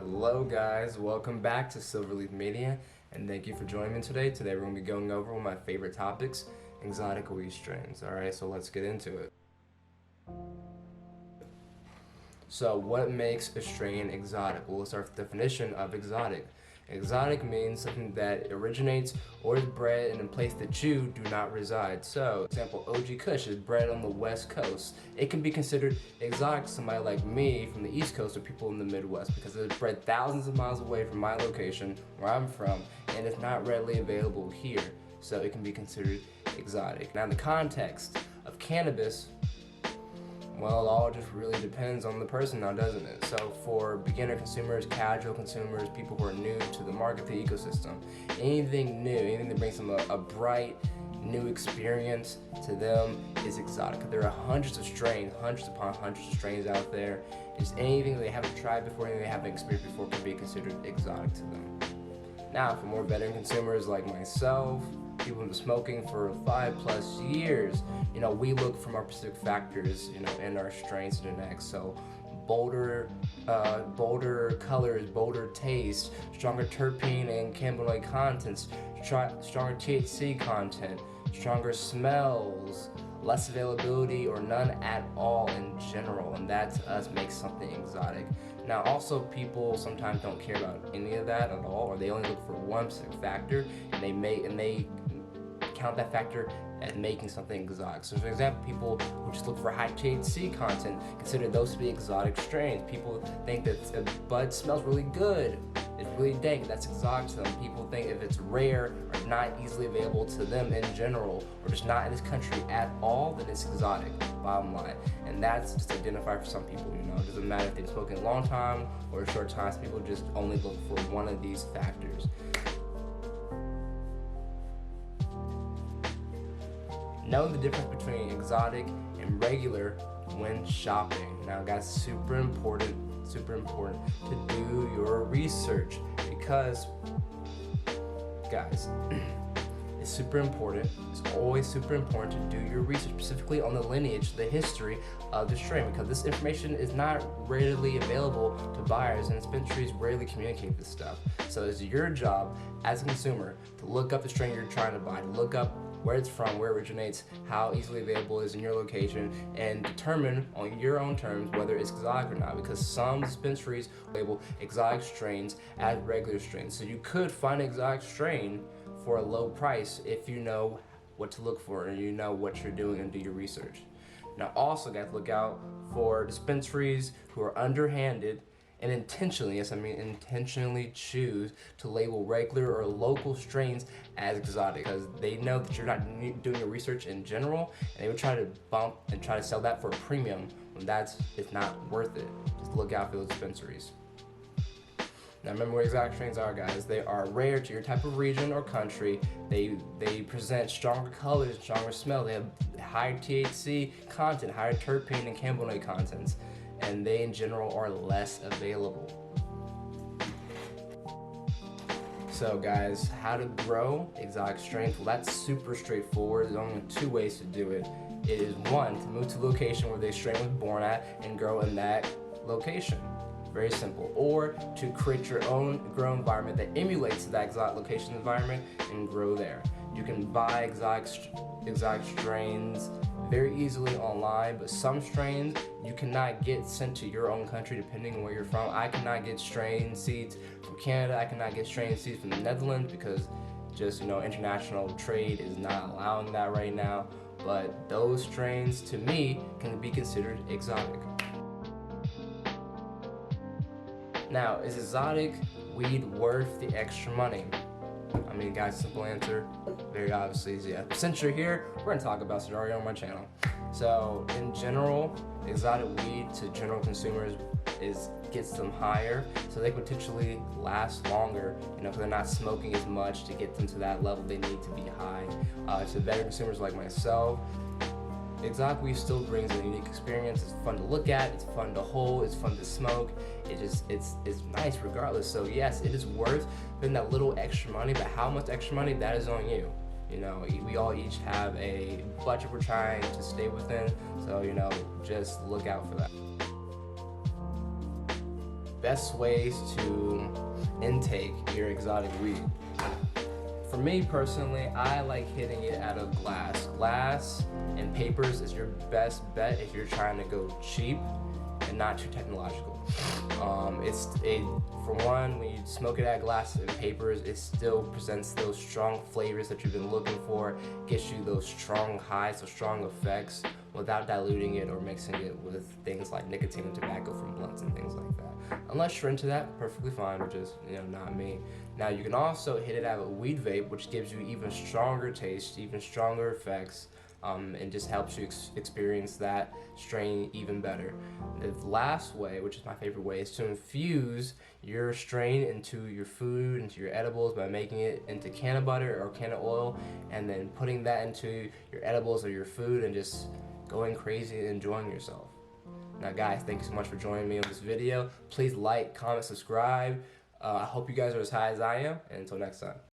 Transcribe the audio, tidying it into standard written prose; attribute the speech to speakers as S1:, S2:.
S1: Hello guys, welcome back to Silverleaf Media, and thank you for joining me today. Today we're going to be going over one of my favorite topics, exotic weed strains. Alright, so let's get into it. So what makes a strain exotic? Well, let's start with the definition of exotic. Exotic means something that originates or is bred in a place that you do not reside. So, for example, OG Kush is bred on the West Coast. It can be considered exotic to somebody like me from the East Coast or people in the Midwest because it's bred thousands of miles away from my location, where I'm from, and it's not readily available here. So it can be considered exotic. Now, in the context of cannabis, well, it all just really depends on the person now, doesn't it? So for beginner consumers, casual consumers, people who are new to the market, the ecosystem, anything new, anything that brings them a bright, new experience to them is exotic. There are hundreds of strains, hundreds upon hundreds of strains out there. Just anything they haven't tried before, anything they haven't experienced before can be considered exotic to them. Now, for more veteran consumers like myself, people who've been smoking for 5+ years, we look for more specific factors, in our strains to the next. So bolder colors, bolder taste, stronger terpene and cannabinoid contents, stronger THC content, stronger smells, less availability or none at all in general, and that to us makes something exotic. Now also, people sometimes don't care about any of that at all, or they only look for one specific factor, and they count that factor as making something exotic. So for example, people who just look for high THC content consider those to be exotic strains. People think that a bud smells really good, it's really dank, that's exotic to them. People think if it's rare or not easily available to them in general, or just not in this country at all, then it's exotic, bottom line. And that's just identified for some people, it doesn't matter if they've been smoking a long time or a short time. People just only look for one of these factors. Know the difference between exotic and regular when shopping. Now guys, super important to do your research, because guys, it's super important, it's always super important to do your research, specifically on the lineage, the history of the strain, because this information is not readily available to buyers, and dispensaries rarely communicate this stuff. So it's your job as a consumer to look up the strain you're trying to buy, to look up where it's from, where it originates, how easily available it is in your location, and determine on your own terms whether it's exotic or not, because some dispensaries label exotic strains as regular strains. So you could find an exotic strain for a low price if you know what to look for and you know what you're doing and do your research. Now also, guys, look out for dispensaries who are underhanded and intentionally, yes I mean intentionally, choose to label regular or local strains as exotic, because they know that you're not doing your research in general, and they would try to bump and try to sell that for a premium when it's not worth it. Just look out for those dispensaries. Now remember what exotic strains are, guys. They are rare to your type of region or country. They present stronger colors, stronger smell. They have higher THC content, higher terpene and cannabinoid contents, and they in general are less available. So guys, how to grow exotic strains? Well, that's super straightforward. There's only 2 ways to do it. It is 1, to move to the location where the strain was born at and grow in that location. Very simple. Or to create your own grow environment that emulates that exotic location environment and grow there. You can buy exotic strains very easily online, but some strains you cannot get sent to your own country depending on where you're from. I cannot get strain seeds from Canada, I cannot get strain seeds from the Netherlands, because just international trade is not allowing that right now. But those strains to me can be considered exotic. Now, is exotic weed worth the extra money? I mean, guys, simple answer, very obviously is yes. Since you're here, we're gonna talk about it already on my channel. So, in general, exotic weed to general consumers gets them higher, so they potentially last longer, because they're not smoking as much to get them to that level they need to be high. To veteran consumers like myself, exotic weed still brings a unique experience. It's fun to look at, it's fun to hold, it's fun to smoke. It's nice regardless. So yes, it is worth spending that little extra money, but how much extra money, that is on you. We all each have a budget we're trying to stay within, so just look out for that. best ways to intake your exotic weed. For me personally, I like hitting it out of glass. Glass and papers is your best bet if you're trying to go cheap and not too technological. For one, when you smoke it out of glass and papers, it still presents those strong flavors that you've been looking for, gets you those strong highs, those strong effects, without diluting it or mixing it with things like nicotine and tobacco from blunts and things like that. Unless you're into that, perfectly fine, which is, not me. Now you can also hit it out of a weed vape, which gives you even stronger taste, even stronger effects, and just helps you experience that strain even better. The last way, which is my favorite way, is to infuse your strain into your food, into your edibles, by making it into can of butter or can of oil, and then putting that into your edibles or your food and just going crazy and enjoying yourself. Now guys, thank you so much for joining me on this video. Please like, comment, subscribe. I hope you guys are as high as I am, and until next time.